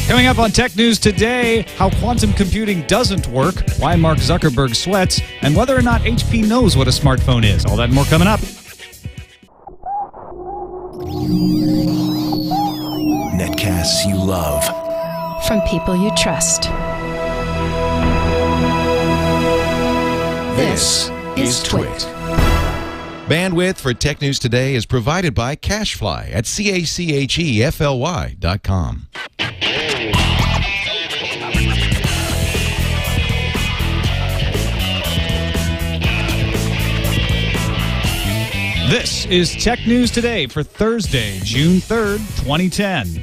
Coming up on Tech News Today, how quantum computing doesn't work, why Mark Zuckerberg sweats, and whether or not HP knows what a smartphone is. All that and more coming up. Netcasts you love. From people you trust. This is TWiT. Bandwidth for Tech News Today is provided by Cachefly at CACHEFLY.com. This is Tech News Today for Thursday, June 3rd, 2010.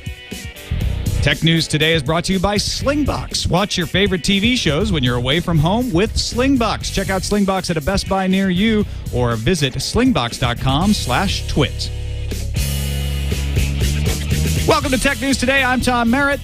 Tech News Today is brought to you by Slingbox. Watch your favorite TV shows when you're away from home with Slingbox. Check out Slingbox at a Best Buy near you or visit slingbox.com/twit. Welcome to Tech News Today. I'm Tom Merritt.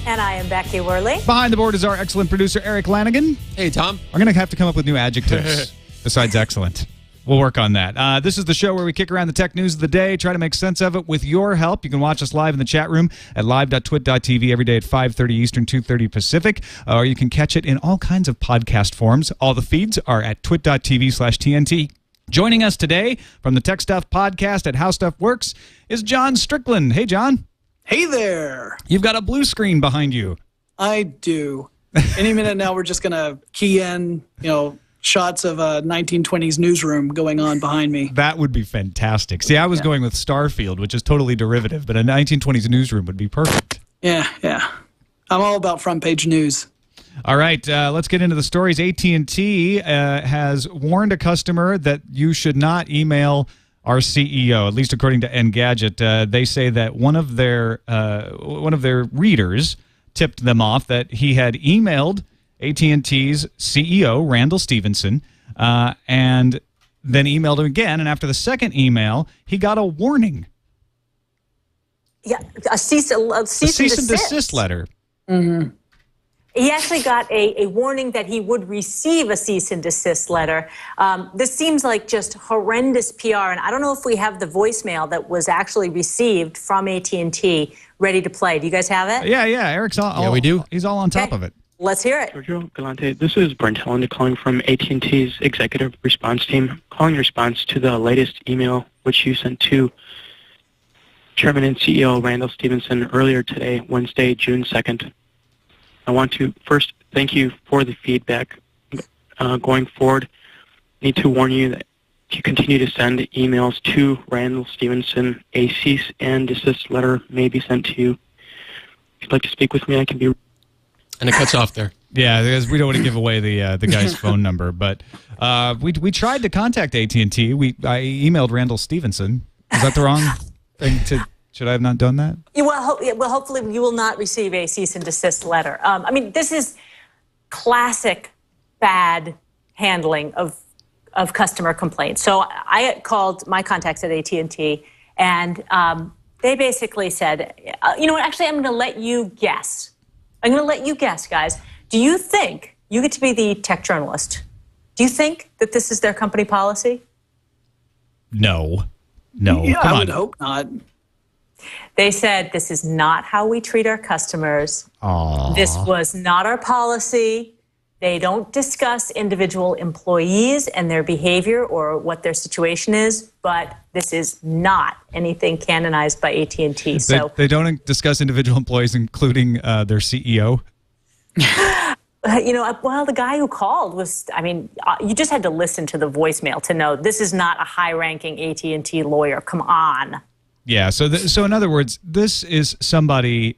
And I am Becky Worley. Behind the board is our excellent producer, Erik Lanigan. Hey, Tom. I'm going to have to come up with new adjectives besides excellent. We'll work on that. This is the show where we kick around the tech news of the day, try to make sense of it with your help. You can watch us live in the chat room at live.twit.tv every day at 5:30 Eastern, 2:30 Pacific, or you can catch it in all kinds of podcast forms. All the feeds are at twit.tv/TNT. Joining us today from the TechStuff podcast at How Stuff Works is Jon Strickland. Hey, John. Hey there. You've got a blue screen behind you. I do. Any minute now, we're just going to key in, shots of a 1920s newsroom going on behind me. That would be fantastic. See, I was going with Starfield, which is totally derivative, but a 1920s newsroom would be perfect. Yeah. I'm all about front page news. All right, let's get into the stories. AT&T has warned a customer that you should not email our CEO, at least according to Engadget. They say that one of their readers tipped them off that he had emailed AT&T's CEO, Randall Stevenson, and then emailed him again. And after the second email, he got a warning. Yeah, a cease and desist letter. Mm-hmm. He actually got a warning that he would receive a cease and desist letter. This seems like just horrendous PR, and I don't know if we have the voicemail that was actually received from AT&T ready to play. Do you guys have it? Yeah, Eric's all. Yeah, we do. He's all on top of it. Let's hear it. Sergio Galante, this is Brent Helland calling from AT&T's executive response team, calling in response to the latest email which you sent to Chairman and CEO Randall Stevenson earlier today, Wednesday, June 2nd. I want to first thank you for the feedback. Going forward, I need to warn you that if you continue to send emails to Randall Stevenson, a cease and desist letter may be sent to you. If you'd like to speak with me, I can be... And it cuts off there. Yeah, because we don't want to give away the guy's phone number, but we tried to contact AT&T. I emailed Randall Stevenson. Is that the wrong thing to? Should I have not done that? Well, hopefully you will not receive a cease and desist letter. I mean, this is classic bad handling of customer complaints. So I called my contacts at AT&T, and they basically said, you know what? Actually, I'm going to let you guess. I'm going to let you guess, guys. Do you think, you get to be the tech journalist, do you think that this is their company policy? No. Yeah, Come I on. would hope not. They said, this is not how we treat our customers. Aww. This was not our policy. They don't discuss individual employees and their behavior or what their situation is, but this is not anything canonized by AT&T. So They don't discuss individual employees, including their CEO? Well, the guy who called was, you just had to listen to the voicemail to know this is not a high-ranking AT&T lawyer. Come on. Yeah, so in other words, this is somebody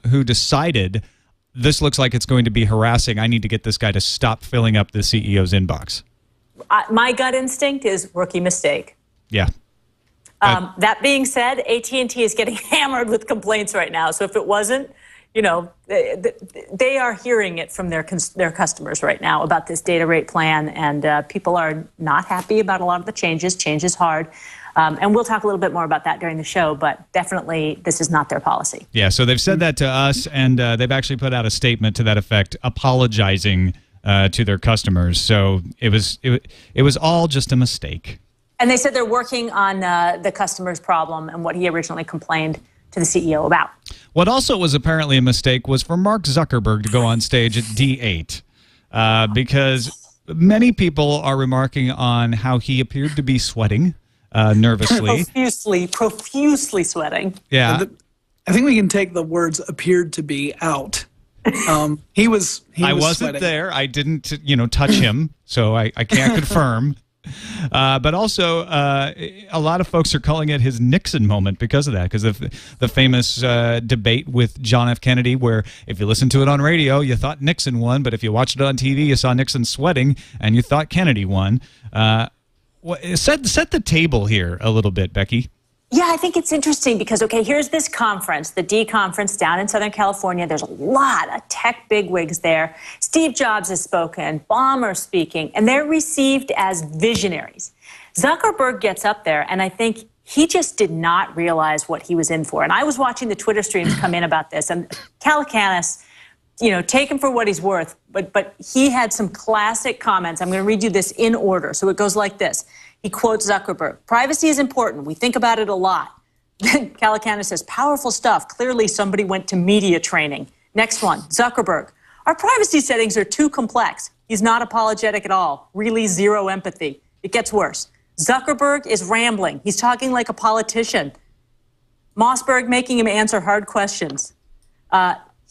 who decided this looks like it's going to be harassing. I need to get this guy to stop filling up the CEO's inbox. My gut instinct is rookie mistake. Yeah. That being said, AT&T is getting hammered with complaints right now. So if it wasn't, they are hearing it from their customers right now about this data rate plan, and people are not happy about a lot of the changes. Change is hard. And we'll talk a little bit more about that during the show, but definitely this is not their policy. Yeah, so they've said that to us, and they've actually put out a statement to that effect, apologizing to their customers. So it was all just a mistake. And they said they're working on the customer's problem and what he originally complained to the CEO about. What also was apparently a mistake was for Mark Zuckerberg to go on stage at D8 because many people are remarking on how he appeared to be sweating nervously. Profusely sweating. Yeah. I think we can take the words "appeared to be" out. He was wasn't sweating. there. I didn't, touch him, so I can't confirm. But also, a lot of folks are calling it his Nixon moment because of that, because of the famous debate with John F. Kennedy, where if you listened to it on radio, you thought Nixon won, but if you watched it on TV, you saw Nixon sweating, and you thought Kennedy won. Set the table here a little bit, Becky. Yeah, I think it's interesting because, okay, here's this conference, the D conference down in Southern California. There's a lot of tech bigwigs there. Steve Jobs has spoken, Ballmer's speaking, and they're received as visionaries. Zuckerberg gets up there, and I think he just did not realize what he was in for. And I was watching the Twitter streams come in about this, and Calacanis, take him for what he's worth, but he had some classic comments. I'm going to read you this in order. So it goes like this. He quotes Zuckerberg. "Privacy is important. We think about it a lot." Then Calacanis says, "Powerful stuff. Clearly somebody went to media training." Next one, Zuckerberg. "Our privacy settings are too complex." He's not apologetic at all. Really zero empathy. It gets worse. Zuckerberg is rambling. He's talking like a politician. Mossberg making him answer hard questions.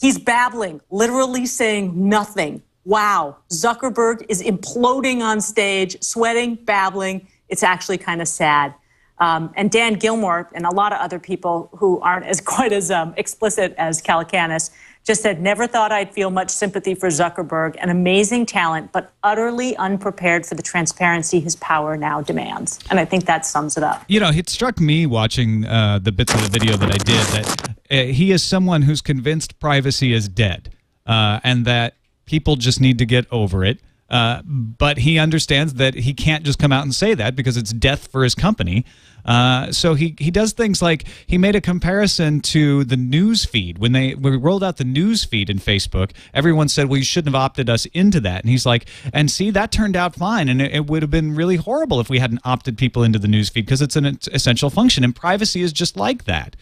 He's babbling, literally saying nothing. Wow. Zuckerberg is imploding on stage, sweating, babbling. It's actually kind of sad. And Dan Gilmore and a lot of other people who aren't quite as explicit as Calacanis just said, "Never thought I'd feel much sympathy for Zuckerberg, an amazing talent, but utterly unprepared for the transparency his power now demands." And I think that sums it up. It struck me watching the bits of the video that I did that he is someone who's convinced privacy is dead and that people just need to get over it. But he understands that he can't just come out and say that because it's death for his company. So he does things like he made a comparison to the news feed. When we rolled out the news feed in Facebook, everyone said, well, you shouldn't have opted us into that. And he's like, and see, that turned out fine. And it would have been really horrible if we hadn't opted people into the news feed because it's an essential function. And privacy is just like that.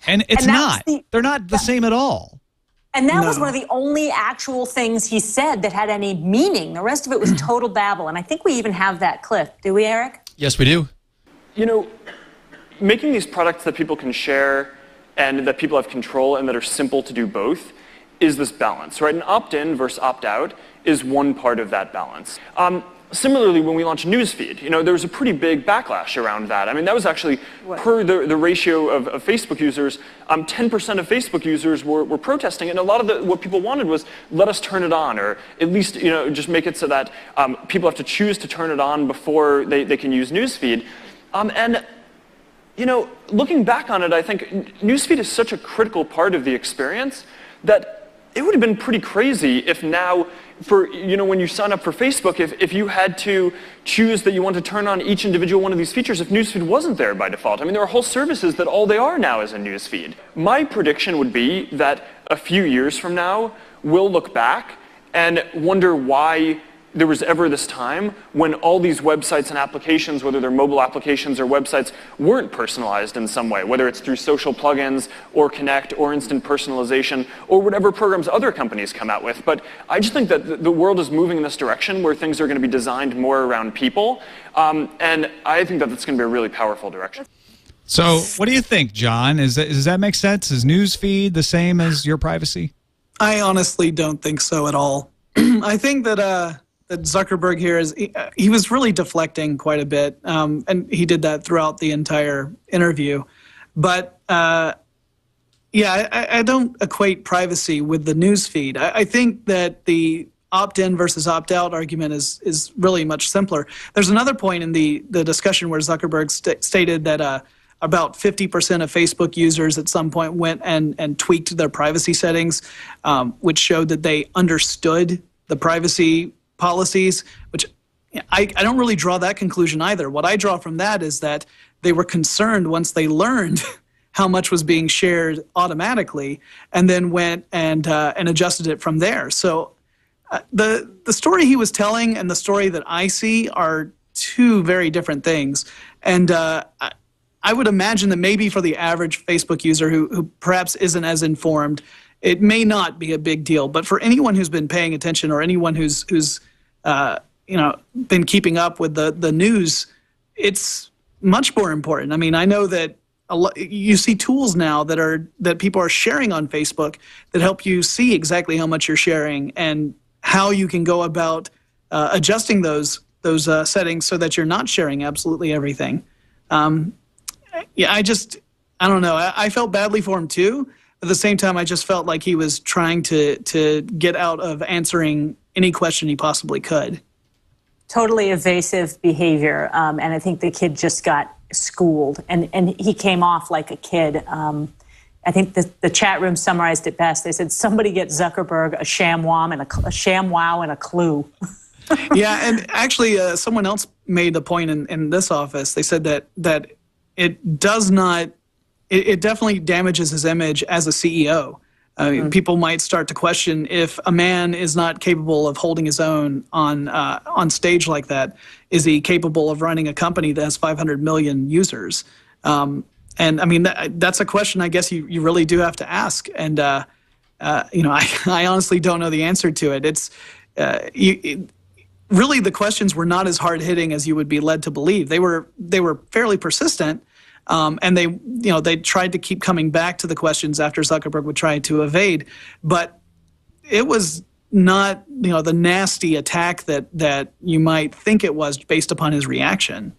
And it's not. They're not the same at all. And that was one of the only actual things he said that had any meaning. The rest of it was total babble. And I think we even have that clip. Do we, Erik? Yes, we do. Making these products that people can share and that people have control and that are simple to do both is this balance, right? An opt-in versus opt-out is one part of that balance. Similarly, when we launched Newsfeed, there was a pretty big backlash around that. I mean, that was actually, per the ratio of Facebook users, 10% of Facebook users were protesting, and a lot of what people wanted was, let us turn it on, or at least, just make it so that people have to choose to turn it on before they can use Newsfeed. Looking back on it, I think Newsfeed is such a critical part of the experience that it would have been pretty crazy if now, when you sign up for Facebook, if you had to choose that you want to turn on each individual one of these features, if Newsfeed wasn't there by default. I mean, there are whole services that all they are now is a Newsfeed. My prediction would be that a few years from now, we'll look back and wonder why there was ever this time when all these websites and applications, whether they're mobile applications or websites, weren't personalized in some way, whether it's through social plugins or Connect or instant personalization or whatever programs other companies come out with. But I just think that the world is moving in this direction where things are going to be designed more around people. And I think that that's going to be a really powerful direction. So what do you think, John? Does that make sense? Is Newsfeed the same as your privacy? I honestly don't think so at all. I think that Zuckerberg here he was really deflecting quite a bit, and he did that throughout the entire interview. But I don't equate privacy with the news feed. I think that the opt-in versus opt-out argument is really much simpler. There's another point in the discussion where Zuckerberg stated that about 50% of Facebook users at some point went and tweaked their privacy settings, which showed that they understood the privacy policies, which I don't really draw that conclusion either. What I draw from that is that they were concerned once they learned how much was being shared automatically, and then went and adjusted it from there. So the story he was telling and the story that I see are two very different things. And I would imagine that maybe for the average Facebook user who perhaps isn't as informed, it may not be a big deal. But for anyone who's been paying attention or anyone who's been keeping up with the news, it's much more important. I mean, I know that you see tools now that people are sharing on Facebook that help you see exactly how much you're sharing and how you can go about adjusting those settings so that you're not sharing absolutely everything. Yeah, I don't know. I felt badly for him too. At the same time, I just felt like he was trying to get out of answering any question he possibly could. Totally evasive behavior, and I think the kid just got schooled, and he came off like a kid. I think the chat room summarized it best. They said, somebody get Zuckerberg a ShamWow and a clue. Yeah, and actually someone else made the point in this office. They said that it does not, it definitely damages his image as a CEO. People might start to question if a man is not capable of holding his own on stage like that, is he capable of running a company that has 500 million users? And I mean, that's a question I guess you really do have to ask. And I honestly don't know the answer to it. It's really the questions were not as hard hitting as you would be led to believe. They were fairly persistent. And they tried to keep coming back to the questions after Zuckerberg would try to evade, but it was not the nasty attack that you might think it was based upon his reaction.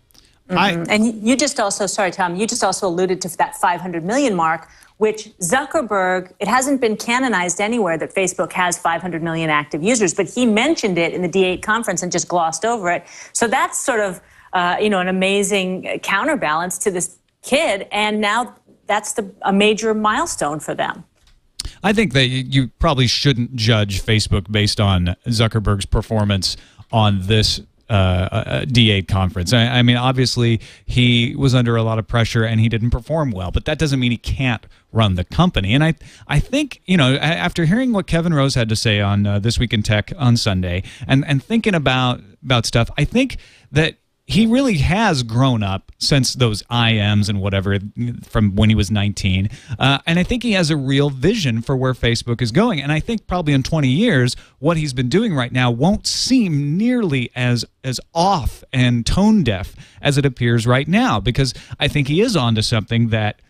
And you just also, sorry Tom, you just also alluded to that 500 million mark, which Zuckerberg, it hasn't been canonized anywhere that Facebook has 500 million active users, but he mentioned it in the D8 conference and just glossed over it. So that's sort of an amazing counterbalance to this kid, and now that's a major milestone for them. I think that you probably shouldn't judge Facebook based on Zuckerberg's performance on this D8 conference. I mean, obviously, he was under a lot of pressure and he didn't perform well, but that doesn't mean he can't run the company. And I think, after hearing what Kevin Rose had to say on This Week in Tech on Sunday and thinking about stuff, I think that he really has grown up since those IMs and whatever from when he was 19. And I think he has a real vision for where Facebook is going. And I think probably in 20 years, what he's been doing right now won't seem nearly as off and tone deaf as it appears right now, because I think he is onto something that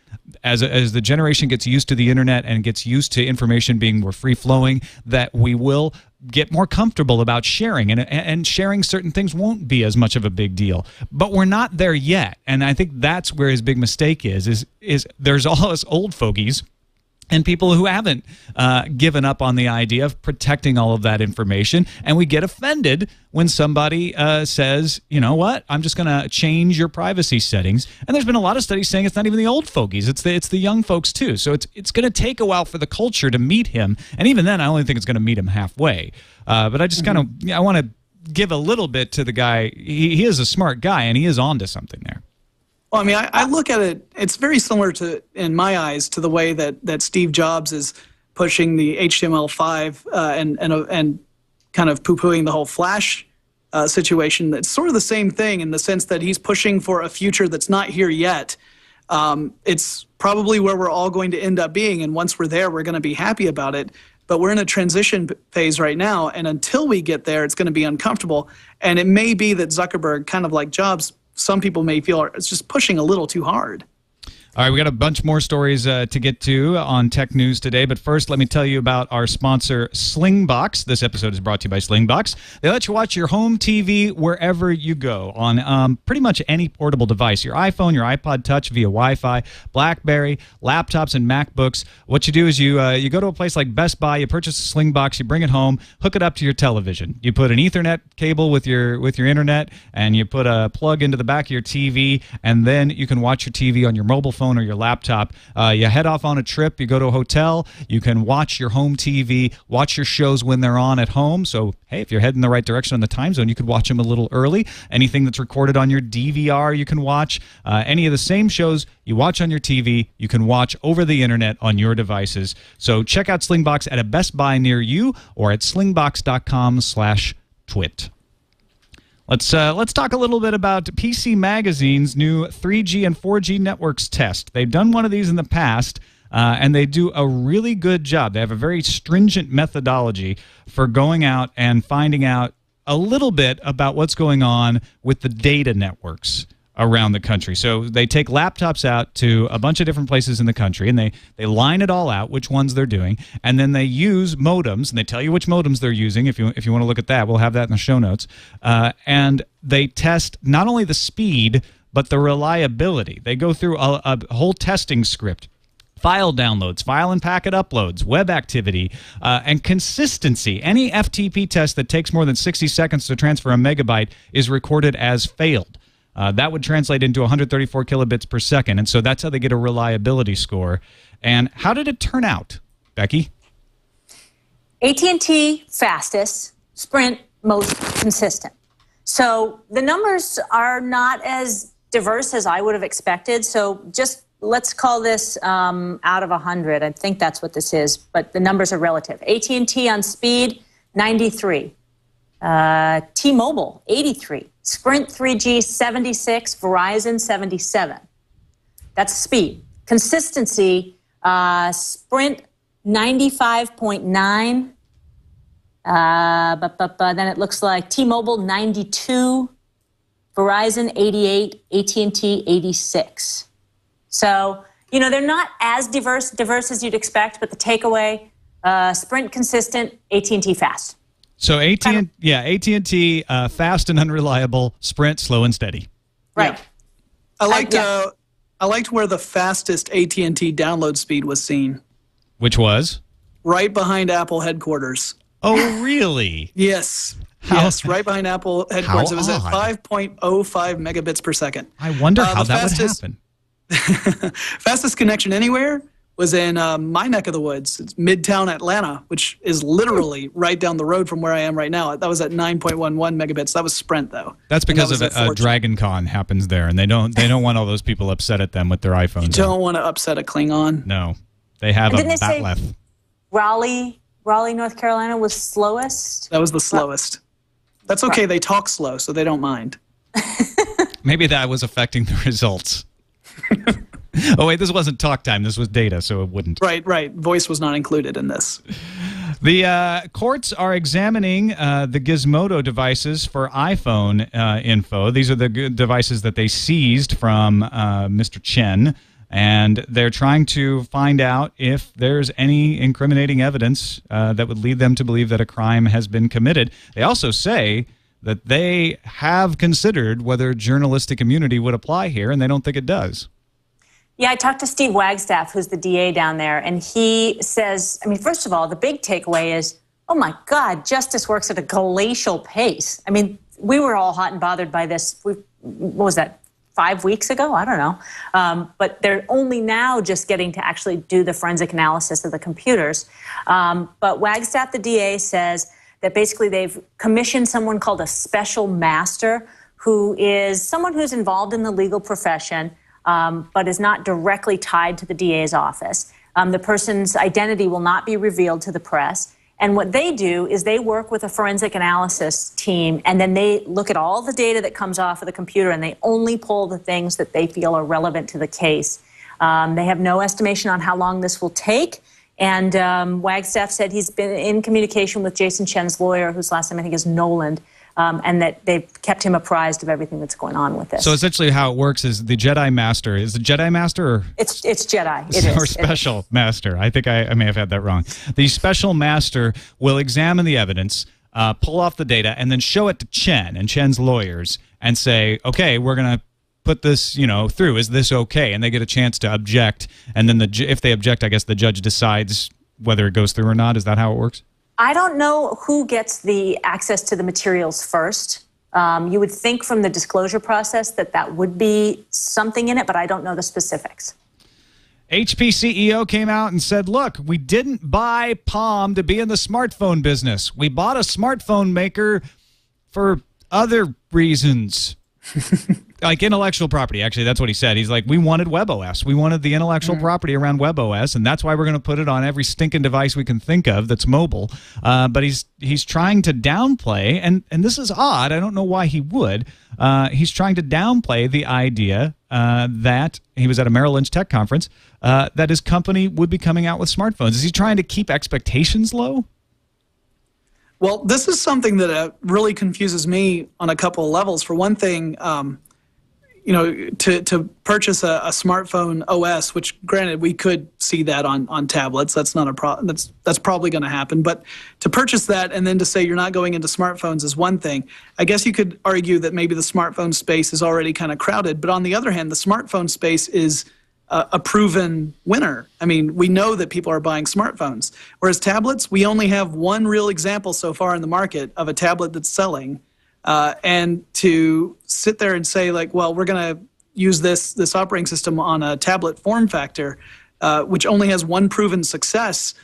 as the generation gets used to the internet and gets used to information being more free-flowing, that we will get more comfortable about sharing, and sharing certain things won't be as much of a big deal. But we're not there yet, and I think that's where his big mistake is there's all us old fogies and people who haven't given up on the idea of protecting all of that information, and we get offended when somebody says, you know what, I'm just going to change your privacy settings. And there's been a lot of studies saying it's not even the old fogies, it's the young folks too. So it's going to take a while for the culture to meet him, and even then I only think it's going to meet him halfway. But I just kind of, I want to give a little bit to the guy. He is a smart guy, and he is onto something there. Well, I mean, I look at it, it's very similar to, in my eyes, to the way that Steve Jobs is pushing the HTML5 and kind of poo-pooing the whole Flash situation. It's sort of the same thing in the sense that he's pushing for a future that's not here yet. It's probably where we're all going to end up being, and once we're there, we're going to be happy about it. But we're in a transition phase right now, and until we get there, it's going to be uncomfortable. And it may be that Zuckerberg, kind of like Jobs, some people may feel it's just pushing a little too hard. All right, we got a bunch more stories to get to on Tech News today, but first let me tell you about our sponsor, Slingbox. This episode is brought to you by Slingbox. They let you watch your home TV wherever you go on pretty much any portable device, your iPhone, your iPod Touch via Wi-Fi, BlackBerry, laptops, and MacBooks. What you do is you go to a place like Best Buy, you purchase a Slingbox, you bring it home, hook it up to your television. You put an Ethernet cable with your internet, and you put a plug into the back of your TV, and then you can watch your TV on your mobile phone or your laptop. You head off on a trip, you go to a hotel, you can watch your home TV, watch your shows when they're on at home. So, hey, if you're heading the right direction on the time zone, you could watch them a little early. Anything that's recorded on your DVR, you can watch. Any of the same shows you watch on your TV, you can watch over the internet on your devices. So check out Slingbox at a Best Buy near you or at slingbox.com/twit. Let's talk a little bit about PC Magazine's new 3G and 4G networks test. They've done one of these in the past, and they do a really good job. They have a very stringent methodology for going out and finding out a little bit about what's going on with the data networks around the country. So they take laptops out to a bunch of different places in the country, and they line it all out, which ones they're doing, and then they use modems, and they tell you which modems they're using. If you want to look at that, we'll have that in the show notes. And they test not only the speed, but the reliability. They go through a whole testing script. File downloads, file and packet uploads, web activity, and consistency. Any FTP test that takes more than 60 seconds to transfer a megabyte is recorded as failed. That would translate into 134 kilobits per second, and so that's how they get a reliability score. And how did it turn out, Becky? AT&T fastest, Sprint most consistent. So the numbers are not as diverse as I would have expected. So just let's call this out of 100. I think that's what this is, but the numbers are relative. AT&T on speed, 93. T-Mobile, 83. Sprint 3G, 76. Verizon, 77. That's speed. Consistency, Sprint, 95.9. Then it looks like T-Mobile, 92. Verizon, 88. AT&T, 86. So, they're not as diverse as you'd expect, but the takeaway, Sprint consistent, AT&T fast. So AT&T fast and unreliable, Sprint slow and steady. Right. Yeah. I liked where the fastest AT&T download speed was seen. Which was? Right behind Apple headquarters. Oh, really? Yes. Yes, right behind Apple headquarters. It was at 5.05 megabits per second. I wonder how that would happen. Fastest connection anywhere was in my neck of the woods. It's Midtown Atlanta, which is literally right down the road from where I am right now. That was at 9.11 megabits. That was Sprint, though. That's because of Dragon Con happens there, and they don't want all those people upset at them with their iPhones. You don't want to upset a Klingon. No, they have a bat left. Raleigh, North Carolina was slowest. That was the slowest. That's okay. They talk slow, so they don't mind. Maybe that was affecting the results. Oh, wait, this wasn't talk time. This was data, so it wouldn't. Right. Voice was not included in this. The courts are examining the Gizmodo devices for iPhone info. These are the devices that they seized from Mr. Chen, and they're trying to find out if there's any incriminating evidence that would lead them to believe that a crime has been committed. They also say that they have considered whether journalistic immunity would apply here, and they don't think it does. Yeah, I talked to Steve Wagstaff, who's the DA down there, and he says, first of all, the big takeaway is, oh my God, justice works at a glacial pace. We were all hot and bothered by this, what was that, 5 weeks ago? I don't know. But they're only now just getting to actually do the forensic analysis of the computers. But Wagstaff, the DA, says that basically they've commissioned someone called a special master, who is someone who's involved in the legal profession, but is not directly tied to the DA's office. The person's identity will not be revealed to the press. And what they do is they work with a forensic analysis team, and then they look at all the data that comes off of the computer, and they only pull the things that they feel are relevant to the case. They have no estimation on how long this will take. And Wagstaff said he's been in communication with Jason Chen's lawyer, whose last name I think is Noland, and that they've kept him apprised of everything that's going on with this. So essentially how it works is the Jedi Master, is the Jedi Master or? It's Jedi, it is. Or Special Master, I think I may have had that wrong. The Special Master will examine the evidence, pull off the data, and then show it to Chen and Chen's lawyers and say, okay, we're going to put this, through. Is this okay? And they get a chance to object, and then if they object, I guess the judge decides whether it goes through or not. Is that how it works? I don't know who gets the access to the materials first. You would think from the disclosure process that would be something in it, but I don't know the specifics. HP CEO came out and said, look, we didn't buy Palm to be in the smartphone business. We bought a smartphone maker for other reasons. Like intellectual property. Actually, that's what he said. He's like, we wanted WebOS. We wanted the intellectual property around WebOS, and that's why we're going to put it on every stinking device we can think of that's mobile. But he's trying to downplay, and this is odd. I don't know why he would. He's trying to downplay the idea that he was at a Merrill Lynch tech conference that his company would be coming out with smartphones. Is he trying to keep expectations low? Well, this is something that really confuses me on a couple of levels. For one thing, to purchase a smartphone OS, which granted we could see that on tablets. That's not a problem. That's probably going to happen. But to purchase that and then to say you're not going into smartphones is one thing. I guess you could argue that maybe the smartphone space is already kind of crowded. But on the other hand, the smartphone space is a proven winner. I mean, we know that people are buying smartphones. Whereas tablets, we only have one real example so far in the market of a tablet that's selling. And to sit there and say, like, well, we're going to use this operating system on a tablet form factor, which only has one proven success,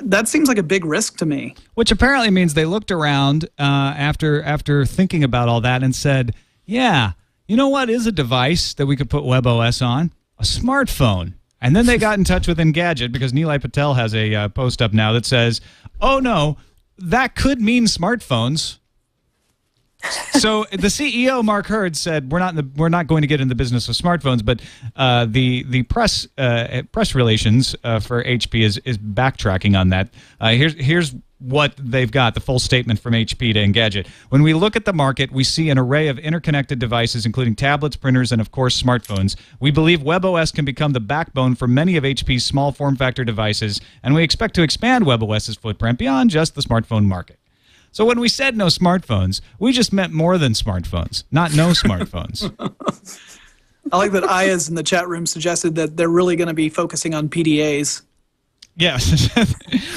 that seems like a big risk to me. Which apparently means they looked around after thinking about all that and said, yeah, you know what is a device that we could put WebOS on? A smartphone. And then they got in touch with Engadget because Nilay Patel has a post up now that says, oh, no, that could mean smartphones. So the CEO, Mark Hurd, said we're not going to get in the business of smartphones, but the press relations for HP is backtracking on that. Here's what they've got, the full statement from HP to Engadget. When we look at the market, we see an array of interconnected devices, including tablets, printers, and, of course, smartphones. We believe WebOS can become the backbone for many of HP's small form factor devices, and we expect to expand WebOS's footprint beyond just the smartphone market. So when we said no smartphones, we just meant more than smartphones, not no smartphones. I like that Aya's in the chat room suggested that they're really going to be focusing on PDAs. Yes.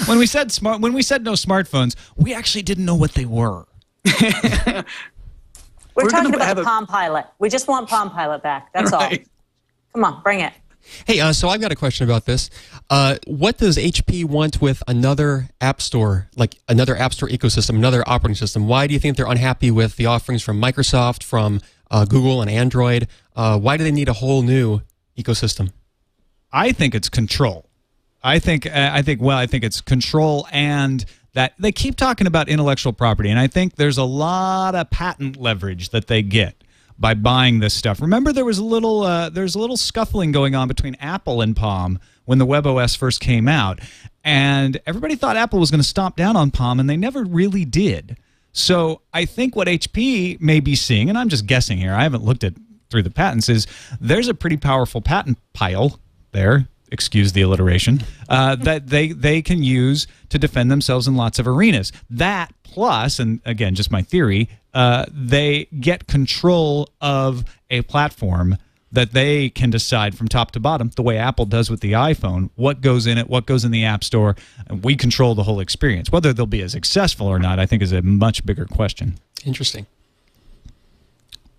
When we said no smartphones, we actually didn't know what they were. We're talking about the Palm Pilot. We just want Palm Pilot back. That's all. Come on, bring it. Hey, so I've got a question about this. What does HP want with another app store, like another app store ecosystem, another operating system? Why do you think they're unhappy with the offerings from Microsoft, from Google and Android? Why do they need a whole new ecosystem? I think it's control. I think it's control, and that they keep talking about intellectual property, and I think there's a lot of patent leverage that they get by buying this stuff. Remember, there's a little scuffling going on between Apple and Palm when the WebOS first came out, and everybody thought Apple was going to stomp down on Palm, and they never really did. So I think what HP may be seeing, and I'm just guessing here, I haven't looked through the patents, is there's a pretty powerful patent pile there. Excuse the alliteration, that they can use to defend themselves in lots of arenas. That plus, and again, just my theory, they get control of a platform that they can decide from top to bottom, the way Apple does with the iPhone, what goes in it, what goes in the App Store, and we control the whole experience. Whether they'll be as successful or not, I think, is a much bigger question. Interesting.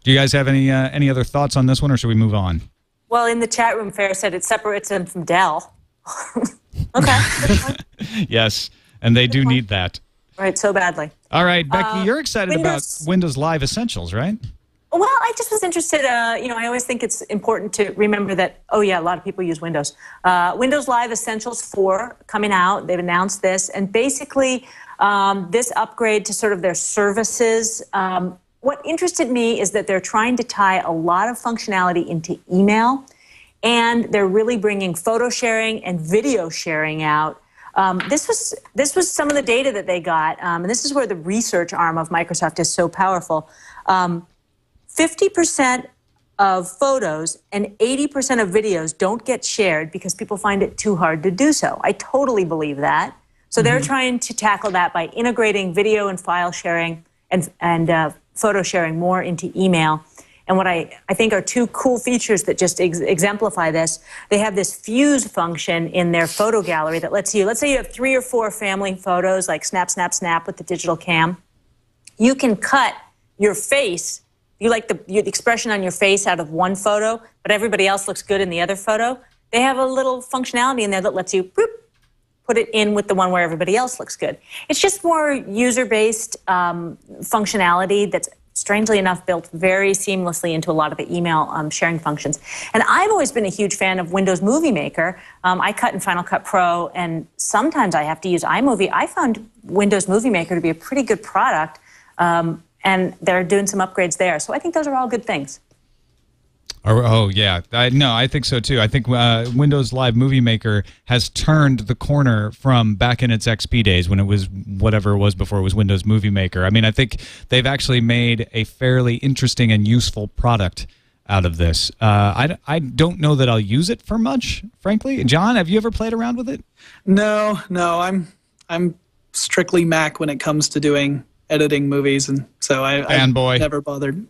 Do you guys have any other thoughts on this one, or should we move on? Well, in the chat room, Fair said it separates them from Dell. Okay. Yes, and they do need that. Right, so badly. All right, Becky, you're excited about Windows Live Essentials, right? Well, I just was interested, I always think it's important to remember that, oh yeah, a lot of people use Windows. Windows Live Essentials 4 coming out, they've announced this, and basically this upgrade to sort of their services, what interested me is that they're trying to tie a lot of functionality into email, and they're really bringing photo sharing and video sharing out. This was some of the data that they got, and this is where the research arm of Microsoft is so powerful. 50% of photos and 80% of videos don't get shared because people find it too hard to do so. I totally believe that. So they're trying to tackle that by integrating video and file sharing and photo sharing more into email. And what I think are two cool features that just exemplify this, they have this fuse function in their photo gallery that lets you, let's say you have 3 or 4 family photos, like snap, snap, snap with the digital cam. You can cut your face, you like the expression on your face out of one photo, but everybody else looks good in the other photo. They have a little functionality in there that lets you put it in with the one where everybody else looks good. It's just more user-based functionality that's strangely enough, built very seamlessly into a lot of the email sharing functions. And I've always been a huge fan of Windows Movie Maker. I cut in Final Cut Pro, and sometimes I have to use iMovie. I found Windows Movie Maker to be a pretty good product, and they're doing some upgrades there. So I think those are all good things. Oh, yeah. I think so, too. I think Windows Live Movie Maker has turned the corner from back in its XP days when it was whatever it was before it was Windows Movie Maker. I mean, I think they've actually made a fairly interesting and useful product out of this. I don't know that I'll use it for much, frankly. John, have you ever played around with it? No. I'm strictly Mac when it comes to doing editing movies, and so I never bothered.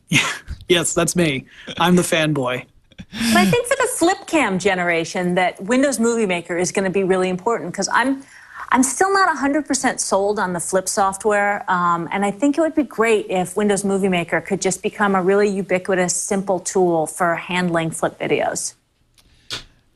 Yes, that's me. I'm the fanboy. But I think for the flip cam generation that Windows Movie Maker is going to be really important, because I'm still not 100% sold on the flip software, and I think it would be great if Windows Movie Maker could just become a really ubiquitous, simple tool for handling flip videos.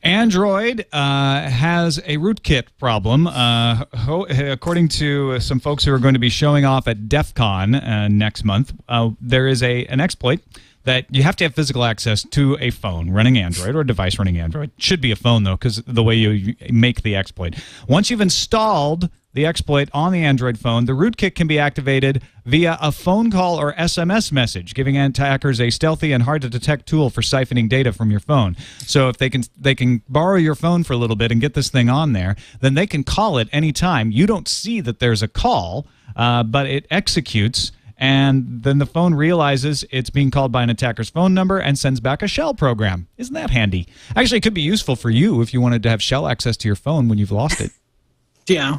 Android has a rootkit problem. According to some folks who are going to be showing off at DEF CON next month, there is an exploit that you have to have physical access to a phone running Android or a device running Android. Should be a phone, though, because the way you make the exploit. Once you've installed the exploit on the Android phone, the rootkit can be activated via a phone call or SMS message, giving attackers a stealthy and hard-to-detect tool for siphoning data from your phone. So if they can borrow your phone for a little bit and get this thing on there, then they can call it anytime. You don't see that there's a call, but it executes, and then the phone realizes it's being called by an attacker's phone number and sends back a shell program. Isn't that handy? Actually, it could be useful for you if you wanted to have shell access to your phone when you've lost it. Yeah.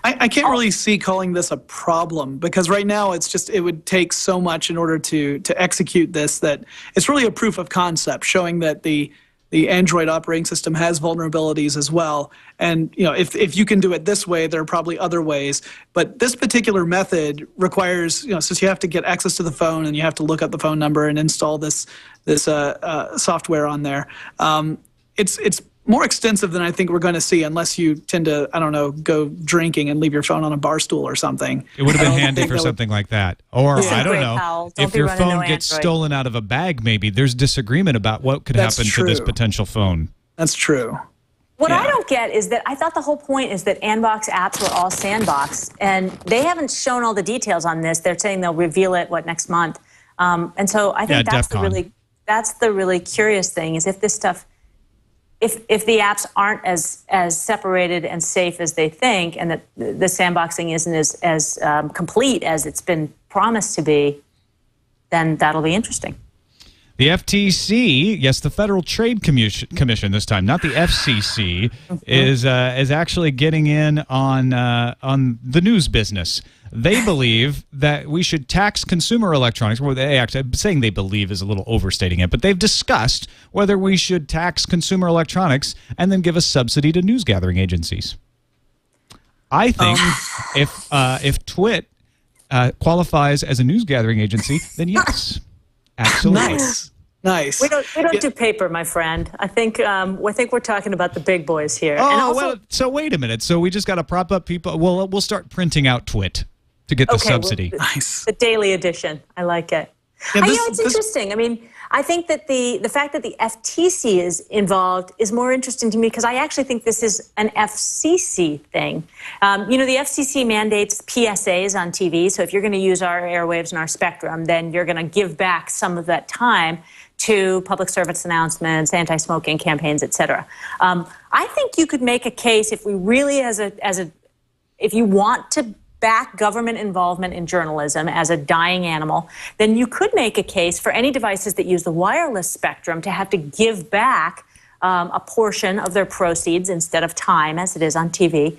I can't really see calling this a problem, because right now it would take so much in order to execute this that it's really a proof of concept showing that the Android operating system has vulnerabilities as well. And if you can do it this way, there are probably other ways. But this particular method requires, since you have to get access to the phone and you have to look up the phone number and install this software on there, it's more extensive than I think we're going to see, unless you tend to, I don't know, go drinking and leave your phone on a bar stool or something. It would have been handy for something like that. Or, yeah. I don't know, if your phone gets stolen out of a bag, maybe. There's disagreement about what could happen to this potential phone. That's true. What I don't get is that I thought the whole point is that Anbox apps were all sandbox, and they haven't shown all the details on this. They're saying they'll reveal it, next month? And so I think that's the really curious thing, is if this stuff... If the apps aren't as separated and safe as they think, and that the sandboxing isn't as complete as it's been promised to be, then that'll be interesting. The FTC, yes, the Federal Trade Commission this time, not the FCC, is actually getting in on the news business. They believe that we should tax consumer electronics. Well, saying they believe is a little overstating it, but they've discussed whether we should tax consumer electronics and then give a subsidy to news gathering agencies. I think if TWiT qualifies as a news gathering agency, then yes, absolutely. Nice. We don't do paper, my friend. I think we're talking about the big boys here. Oh, and also, well, so wait a minute. So we just got to prop up people. Well, we'll start printing out TWiT to get the subsidy. Well, the daily edition. I like it. Yeah, it's interesting. I mean, I think that the fact that the FTC is involved is more interesting to me, because I actually think this is an FCC thing. The FCC mandates PSAs on TV. So if you're going to use our airwaves and our spectrum, then you're going to give back some of that time to public service announcements, anti-smoking campaigns, et cetera. I think you could make a case, if we really, if you want to back government involvement in journalism as a dying animal, then you could make a case for any devices that use the wireless spectrum to have to give back a portion of their proceeds, instead of time as it is on TV,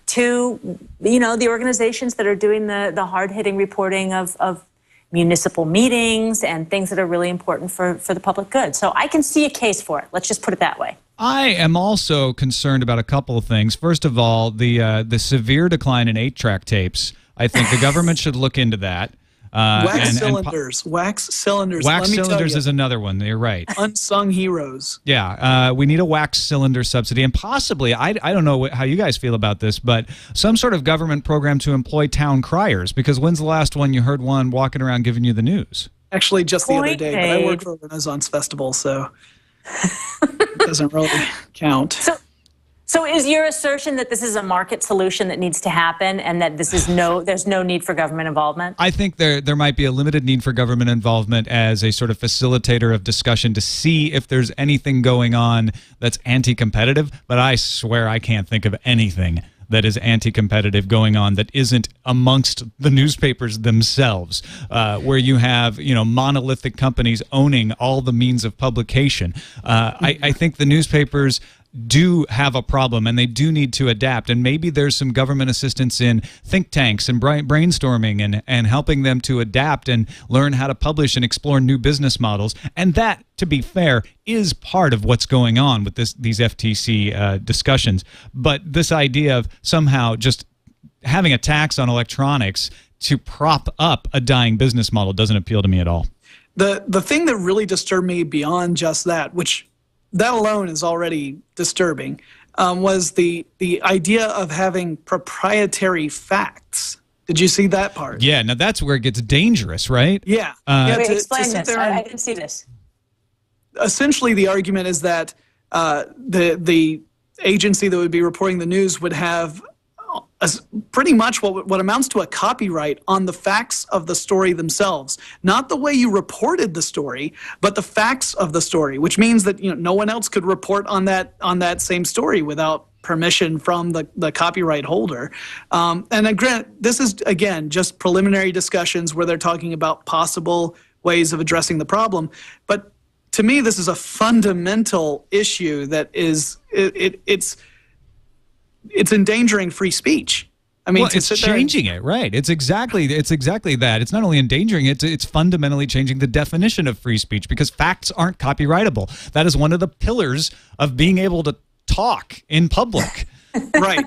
to the organizations that are doing the hard-hitting reporting of municipal meetings and things that are really important for the public good. So I can see a case for it. Let's just put it that way. I am also concerned about a couple of things. First of all, the severe decline in 8-track tapes. I think the government should look into that. Wax cylinders. Wax cylinders. Wax Let me tell cylinders you, is another one. You're right. unsung heroes. Yeah, we need a wax cylinder subsidy, and possibly, I don't know how you guys feel about this, but some sort of government program to employ town criers, because when's the last one you heard one walking around giving you the news? Actually, just the other Point day, but I work made. for a Renaissance Festival, so it doesn't really count. So is your assertion that this is a market solution that needs to happen and that this is there's no need for government involvement? I think there might be a limited need for government involvement as a sort of facilitator of discussion to see if there's anything going on that's anti-competitive, but I swear I can't think of anything that is anti-competitive going on that isn't amongst the newspapers themselves, where you have monolithic companies owning all the means of publication. I think the newspapers do have a problem, and they do need to adapt, and maybe there's some government assistance in think tanks and brainstorming and helping them to adapt and learn how to publish and explore new business models. And that, to be fair, is part of what's going on with these FTC discussions. But this idea of somehow just having a tax on electronics to prop up a dying business model doesn't appeal to me at all. The thing that really disturbed me beyond just that, which that alone is already disturbing, was the idea of having proprietary facts. Did you see that part? Yeah, now that's where it gets dangerous, right? Yeah. Wait, explain this. I didn't see this. Essentially, the argument is that the agency that would be reporting the news would have pretty much what amounts to a copyright on the facts of the story themselves, not the way you reported the story, but the facts of the story, which means that no one else could report on that same story without permission from the copyright holder. And again, this is again just preliminary discussions where they're talking about possible ways of addressing the problem, but to me, this is a fundamental issue that is it's endangering free speech. I mean, it's changing it, right? It's exactly that. It's not only endangering it; it's fundamentally changing the definition of free speech because facts aren't copyrightable. That is one of the pillars of being able to talk in public. Right.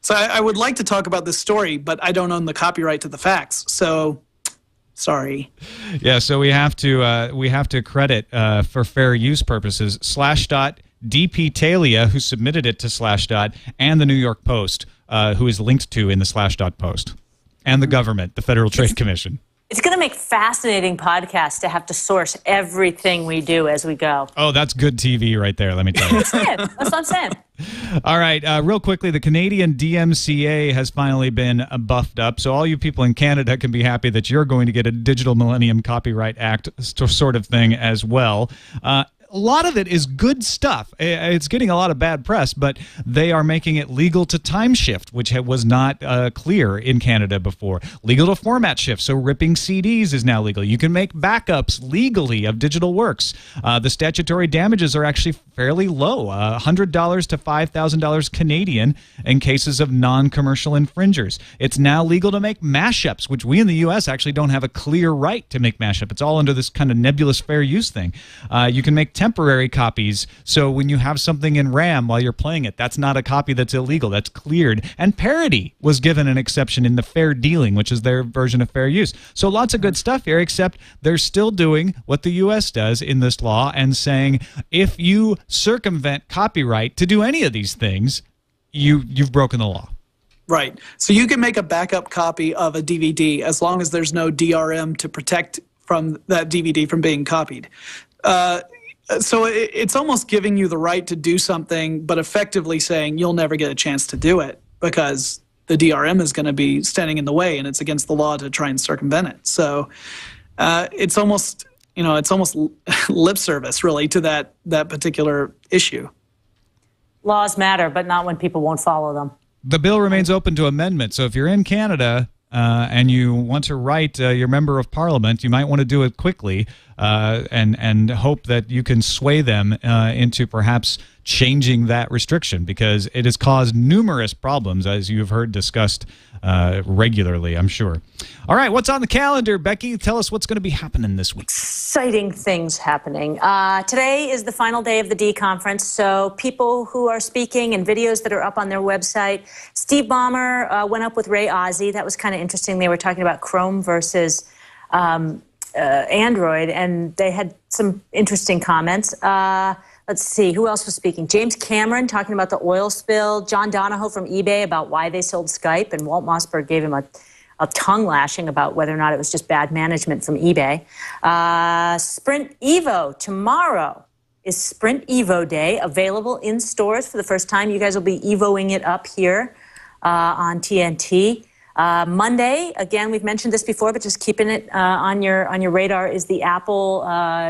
So I would like to talk about this story, but I don't own the copyright to the facts. So sorry. Yeah. So we have to credit for fair use purposes Slashdot, DP Talia, who submitted it to Slashdot, and the New York Post, who is linked to in the Slashdot post, and the government, the Federal Trade Commission. It's going to make fascinating podcasts to have to source everything we do as we go. Oh, that's good TV right there, let me tell you. That's what I'm saying. All right, real quickly, the Canadian DMCA has finally been buffed up, so all you people in Canada can be happy that you're going to get a Digital Millennium Copyright Act sort of thing as well. A lot of it is good stuff. It's getting a lot of bad press, but they are making it legal to time shift, which was not clear in Canada before. Legal to format shift, so ripping CDs is now legal. You can make backups legally of digital works. The statutory damages are actually fairly low, $100 to $5,000 Canadian in cases of non-commercial infringers. It's now legal to make mashups, which we in the U.S. actually don't have a clear right to make mashup. It's all under this kind of nebulous fair use thing. You can make temporary copies, so when you have something in RAM while you're playing it, that's not a copy that's illegal, that's cleared. And parody was given an exception in the fair dealing, which is their version of fair use. So lots of good stuff here, except they're still doing what the U.S. does in this law and saying if you circumvent copyright to do any of these things, you've broken the law. Right. So you can make a backup copy of a DVD as long as there's no DRM to protect from that DVD from being copied. So it's almost giving you the right to do something, but effectively saying you'll never get a chance to do it because the DRM is going to be standing in the way, and it's against the law to try and circumvent it. So it's almost lip service, really, to that particular issue. Laws matter, but not when people won't follow them. The bill remains open to amendment, so if you're in Canada and you want to write your member of parliament, you might want to do it quickly and hope that you can sway them into perhaps changing that restriction, because it has caused numerous problems, as you've heard discussed regularly, I'm sure. All right, what's on the calendar, Becky? Tell us what's going to be happening this week. exciting things happening. Today is the final day of the D conference, so people who are speaking and videos that are up on their website. Steve Ballmer went up with Ray Ozzie. That was kind of interesting. They were talking about Chrome versus Android, and they had some interesting comments. Let's see, who else was speaking? James Cameron talking about the oil spill. John Donahoe from eBay about why they sold Skype, and Walt Mossberg gave him a tongue lashing about whether or not it was just bad management from eBay. Sprint Evo, tomorrow is Sprint Evo Day, available in stores for the first time. You guys will be Evoing it up here on TNT. Monday, again, we've mentioned this before, but just keeping it on your radar, is the Apple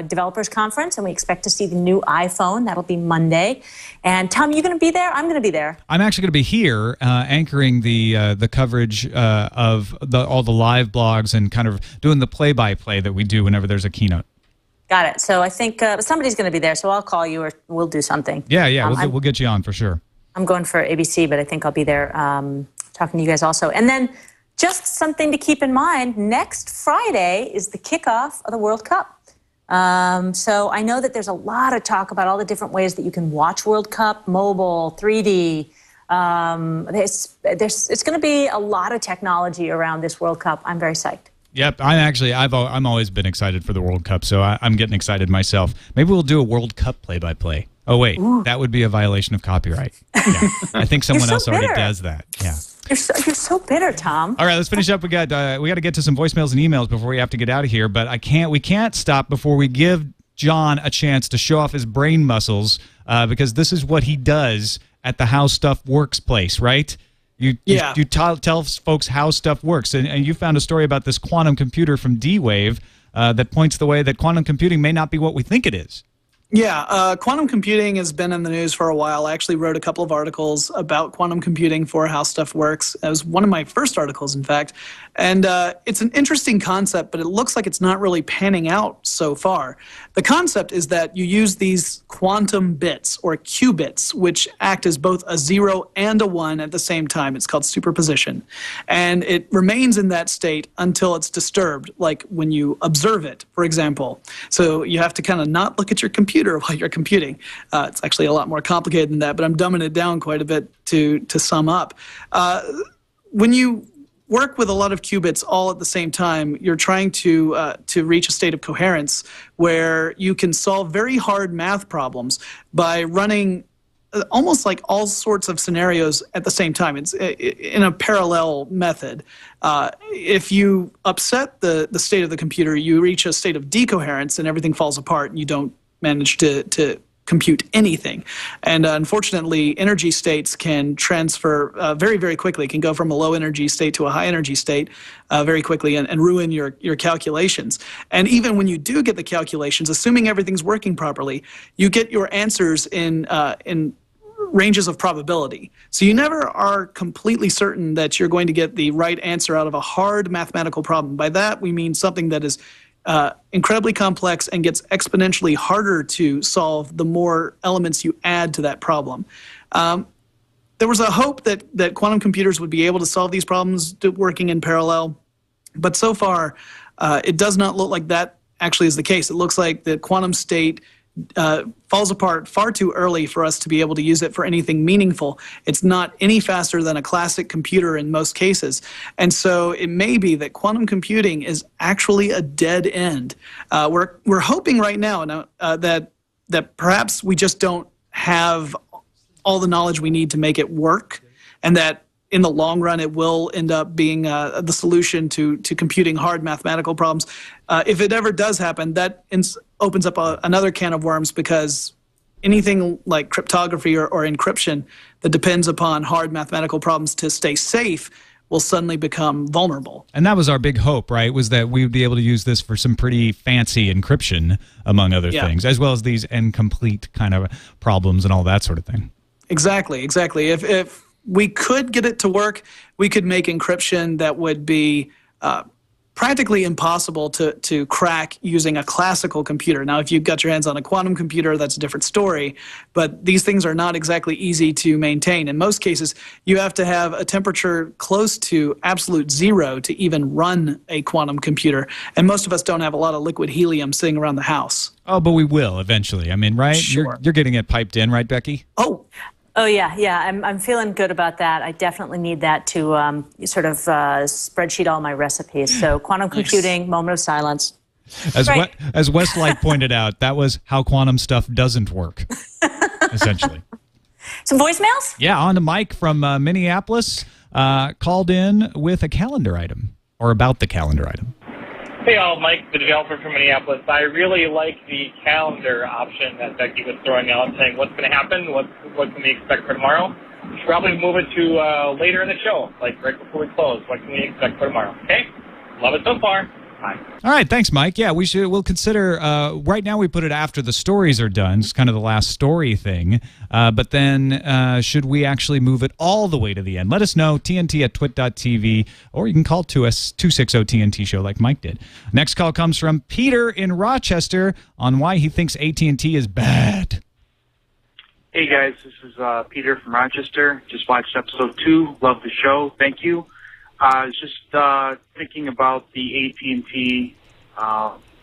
Developers Conference, and we expect to see the new iPhone. That'll be Monday. And Tom, you going to be there? I'm going to be there. I'm actually going to be here anchoring the coverage of all the live blogs and kind of doing the play-by-play that we do whenever there's a keynote. Got it. So I think somebody's going to be there, so I'll call you or we'll do something. Yeah, we'll get you on for sure. I'm going for ABC, but I think I'll be there talking to you guys also. And then just something to keep in mind, next Friday is the kickoff of the World Cup. So I know that there's a lot of talk about all the different ways that you can watch World Cup, mobile, 3D. It's going to be a lot of technology around this World Cup. I'm very psyched. Yep, I'm always been excited for the World Cup, so I'm getting excited myself. Maybe we'll do a World Cup play-by-play. Oh wait, that would be a violation of copyright. Yeah. I think someone else already does that. Yeah. You're so bitter, Tom. All right, let's finish up. We got to get to some voicemails and emails before we have to get out of here. But we can't stop before we give Jon a chance to show off his brain muscles because this is what he does at the How Stuff Works place, right? You tell folks how stuff works, and you found a story about this quantum computer from D-Wave that points the way that quantum computing may not be what we think it is. Yeah, quantum computing has been in the news for a while. I actually wrote a couple of articles about quantum computing for How Stuff Works. It was one of my first articles, in fact. And it's an interesting concept, but it looks like it's not really panning out so far. The concept is that you use these quantum bits, or qubits, which act as both a 0 and a 1 at the same time. It's called superposition. And it remains in that state until it's disturbed, like when you observe it, for example. So you have to kind of not look at your computer while you're computing. It's actually a lot more complicated than that, but I'm dumbing it down quite a bit to sum up. When you work with a lot of qubits all at the same time, you're trying to reach a state of coherence where you can solve very hard math problems by running almost like all sorts of scenarios at the same time. It's in a parallel method. If you upset the state of the computer, you reach a state of decoherence and everything falls apart and you don't manage to compute anything. And unfortunately, energy states can transfer very, very quickly. It can go from a low energy state to a high energy state very quickly and ruin your calculations. And even when you do get the calculations, assuming everything's working properly, you get your answers in ranges of probability. So you never are completely certain that you're going to get the right answer out of a hard mathematical problem. By that, we mean something that is incredibly complex and gets exponentially harder to solve the more elements you add to that problem. There was a hope that quantum computers would be able to solve these problems working in parallel, but so far it does not look like that actually is the case. It looks like the quantum state falls apart far too early for us to be able to use it for anything meaningful. It's not any faster than a classic computer in most cases. And so it may be that quantum computing is actually a dead end. We're hoping right now that perhaps we just don't have all the knowledge we need to make it work, and that in the long run it will end up being the solution to computing hard mathematical problems. If it ever does happen, that opens up another can of worms, because anything like cryptography or encryption that depends upon hard mathematical problems to stay safe will suddenly become vulnerable. And that was our big hope, right, was that we would be able to use this for some pretty fancy encryption, among other things, as well as these incomplete kind of problems and all that sort of thing. Exactly. If we could get it to work, we could make encryption that would be practically impossible to crack using a classical computer. Now, if you've got your hands on a quantum computer, that's a different story, but these things are not exactly easy to maintain. In most cases, you have to have a temperature close to absolute zero to even run a quantum computer, and most of us don't have a lot of liquid helium sitting around the house. Oh, but we will eventually. I mean, right? Sure. You're getting it piped in, right, Becky? Oh yeah. I'm feeling good about that. I definitely need that to sort of spreadsheet all my recipes. So quantum computing, moment of silence. As Westlight pointed out, that was how quantum stuff doesn't work, essentially. Some voicemails? Yeah, on to Mike from Minneapolis, called in with a calendar item, or about the calendar item. Hey all, Mike, the developer from Minneapolis. I really like the calendar option that Becky was throwing out, saying what's going to happen, what can we expect for tomorrow. We should probably move it to later in the show, like right before we close. What can we expect for tomorrow? Okay? Love it so far. Bye. All right, thanks, Mike. Yeah, we'll consider. Right now, we put it after the stories are done. It's kind of the last story thing. But then, should we actually move it all the way to the end? Let us know. TNT@twit.tv, or you can call to us 260 TNT show like Mike did. Next call comes from Peter in Rochester on why he thinks AT&T is bad. Hey guys, this is Peter from Rochester. Just watched episode 2. Love the show. Thank you. I was just thinking about the AT&T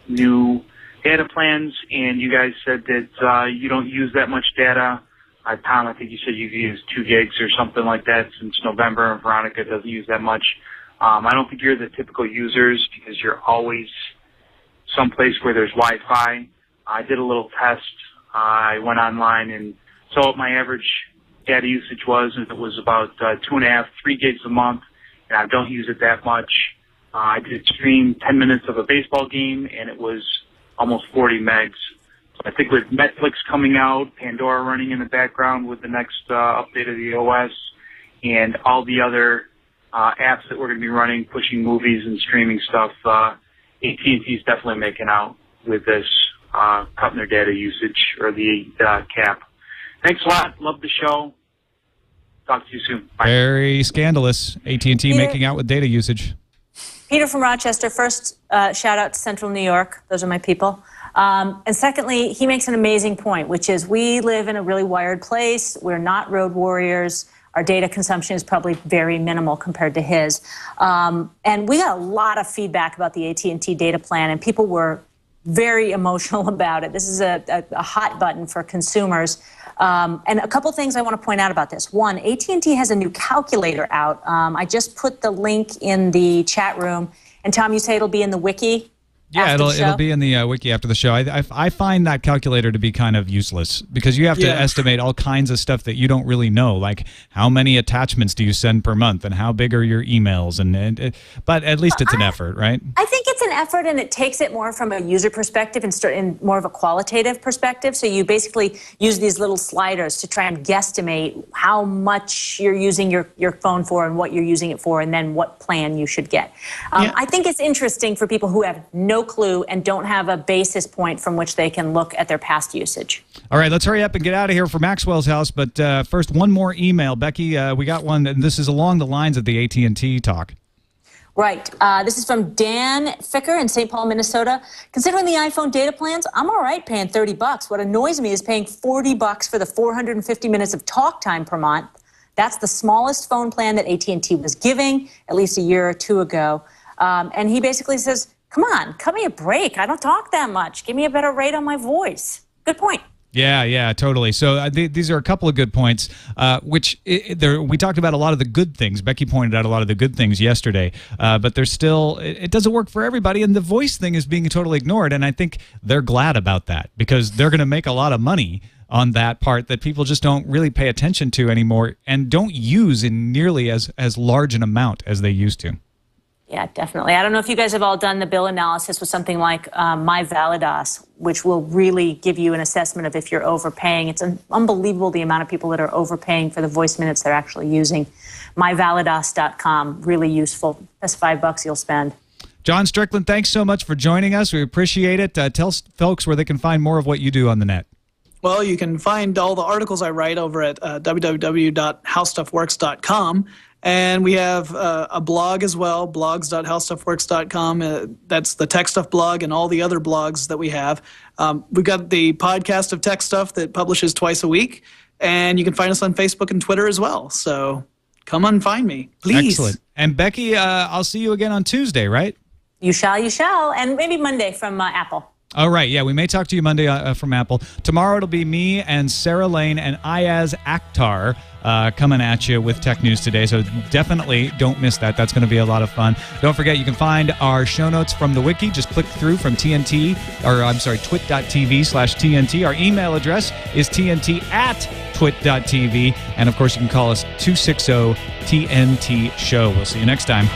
new data plans, and you guys said that you don't use that much data. Tom, I think you said you've used 2 gigs or something like that since November, and Veronica doesn't use that much. I don't think you're the typical users because you're always someplace where there's Wi-Fi. I did a little test. I went online and saw what my average data usage was, and it was about 2.5, 3 gigs a month. And I don't use it that much. I did stream 10 minutes of a baseball game, and it was almost 40 megs. So I think with Netflix coming out, Pandora running in the background with the next update of the OS, and all the other apps that we're going to be running, pushing movies and streaming stuff, AT&T is definitely making out with this cutting their data usage, or the cap. Thanks a lot. Love the show. Talk to you soon. Bye. Very scandalous. AT&T making out with data usage. Peter from Rochester, first shout out to Central New York. Those are my people. And secondly, he makes an amazing point, which is we live in a really wired place. We're not road warriors. Our data consumption is probably very minimal compared to his. And we got a lot of feedback about the AT&T data plan, and people were very emotional about it. This is a hot button for consumers. And a couple things I want to point out about this. One, AT&T has a new calculator out. I just put the link in the chat room. And Tom, you say it'll be in the wiki? Yeah, it'll be in the wiki after the show. I find that calculator to be kind of useless because you have to estimate all kinds of stuff that you don't really know, like how many attachments do you send per month and how big are your emails. But at least it's an effort, right? I think it's an effort, and it takes it more from a user perspective and in more of a qualitative perspective. So you basically use these little sliders to try and guesstimate how much you're using your phone for and what you're using it for, and then what plan you should get. I think it's interesting for people who have no clue and don't have a basis point from which they can look at their past usage. All right, let's hurry up and get out of here for Maxwell's house. But first, one more email. Becky, we got one, and this is along the lines of the AT&T talk. Right. This is from Dan Ficker in St. Paul, Minnesota. Considering the iPhone data plans, I'm all right paying $30. What annoys me is paying $40 for the 450 minutes of talk time per month. That's the smallest phone plan that AT&T was giving at least a year or two ago. And he basically says, come on, cut me a break. I don't talk that much. Give me a better rate on my voice. Good point. Yeah, totally. So these are a couple of good points, which we talked about a lot of the good things. Becky pointed out a lot of the good things yesterday, but there's still, it doesn't work for everybody, and the voice thing is being totally ignored, and I think they're glad about that because they're going to make a lot of money on that part that people just don't really pay attention to anymore and don't use in nearly as large an amount as they used to. Yeah, definitely. I don't know if you guys have all done the bill analysis with something like MyValidas, which will really give you an assessment of if you're overpaying. It's unbelievable the amount of people that are overpaying for the voice minutes they're actually using. MyValidas.com, really useful. That's $5 you'll spend. Jon Strickland, thanks so much for joining us. We appreciate it. Tell folks where they can find more of what you do on the net. Well, you can find all the articles I write over at www.howstuffworks.com. And we have a blog as well, blogs.howstuffworks.com. That's the TechStuff blog and all the other blogs that we have. We've got the podcast of TechStuff that publishes twice a week. And you can find us on Facebook and Twitter as well. So come on, find me, please. Excellent. And Becky, I'll see you again on Tuesday, right? You shall. And maybe Monday from Apple. All right. Yeah, we may talk to you Monday from Apple. Tomorrow it'll be me and Sarah Lane and Ayaz Akhtar coming at you with Tech News Today. So definitely don't miss that. That's going to be a lot of fun. Don't forget, you can find our show notes from the wiki. Just click through from twit.tv/TNT. Our email address is tnt@twit.tv. And of course, you can call us 260-TNT-SHOW. We'll see you next time.